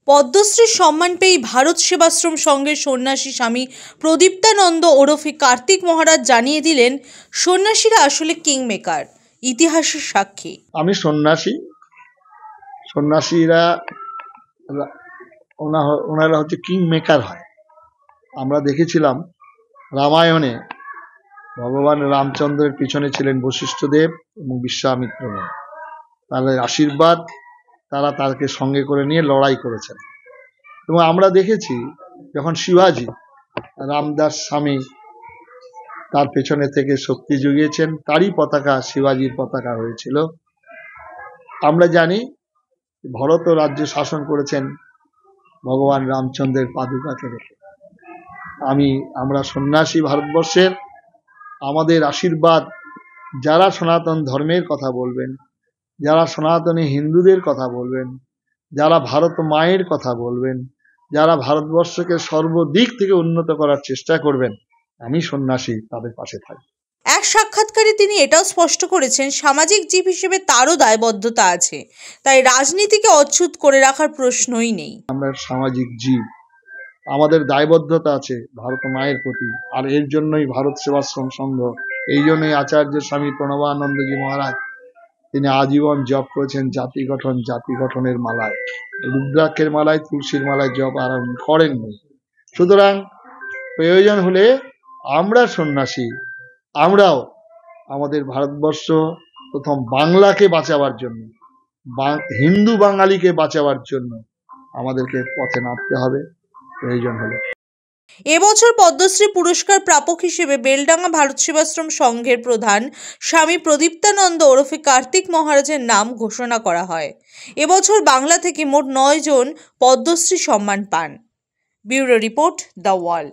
পদ্মশ্রী সম্মান পেয়ে ভারত সেবাশ্রম সংঘের সন্ন্যাসী স্বামী প্রদীপ্তানন্দ ওরফে কার্তিক মহারাজ জানিয়ে দিলেন, সন্ন্যাসীরা আসলে কিংমেকার, ইতিহাসের সাক্ষী। আমি সন্ন্যাসী। সন্ন্যাসীরা ওনারা হচ্ছে কিং মেকার হয়। আমরা দেখেছিলাম রামায়ণে ভগবান রামচন্দ্রের পিছনে ছিলেন বশিষ্ঠদেব এবং বিশ্বামিত্র মুনি। তাদের আশীর্বাদ তারা তাকে সঙ্গে করে নিয়ে লড়াই করেছেন। এবং আমরা দেখেছি যখন শিবাজি রামদাস স্বামী তার পেছনে থেকে শক্তি জুগিয়েছেন, তারই পতাকা শিবাজির পতাকা হয়েছিল। আমরা জানি ভরত রাজ্য শাসন করেছেন ভগবান রামচন্দ্রের পাদুকাকে রেখে। আমরা সন্ন্যাসী ভারতবর্ষের, আমাদের আশীর্বাদ যারা সনাতন ধর্মের কথা বলবেন, যারা সনাতনী হিন্দুদের কথা বলবেন, যারা ভারত মায়ের কথা বলবেন, যারা ভারতবর্ষকে সর্বদিক থেকে উন্নত করার চেষ্টা করবেন, আমি সন্ন্যাসী তাদের পাশে থাকি। এক সাক্ষাৎকারে তিনি এটাও স্পষ্ট করেছেন, সামাজিক জীব হিসেবে তারও দায়বদ্ধতা আছে, তাই রাজনীতিকে অচ্যুত করে রাখার প্রশ্নই নেই। আমরা সামাজিক জীব, আমাদের দায়বদ্ধতা আছে ভারত মায়ের প্রতি। আর এর জন্যই ভারত সেবাশ্রম সংঘ, এই জন্যই আচার্য স্বামী প্রণবানন্দজি মহারাজ তিনি আজীবন জপ করেছেন জাতি গঠনের মালায়, রুদ্রাক্ষের মালায়, তুলসীর মালায় জপ আরম্ভ করেননি। সুতরাং প্রয়োজন হলে আমরা সন্ন্যাসী, আমরাও আমাদের ভারতবর্ষ প্রথম বাংলাকে বাঁচাবার জন্য, হিন্দু বাঙালিকে বাঁচাবার জন্য আমাদেরকে পথে নামতে হবে প্রয়োজন হলে। এবছর পদ্মশ্রী পুরস্কার প্রাপক হিসেবে বেলডাঙ্গা ভারত সেবাশ্রম সংঘের প্রধান স্বামী প্রদীপ্তানন্দ ওরফে কার্তিক মহারাজের নাম ঘোষণা করা হয়। এবছর বাংলা থেকে মোট 9 জন পদ্মশ্রী সম্মান পান। Bureau report, the wall.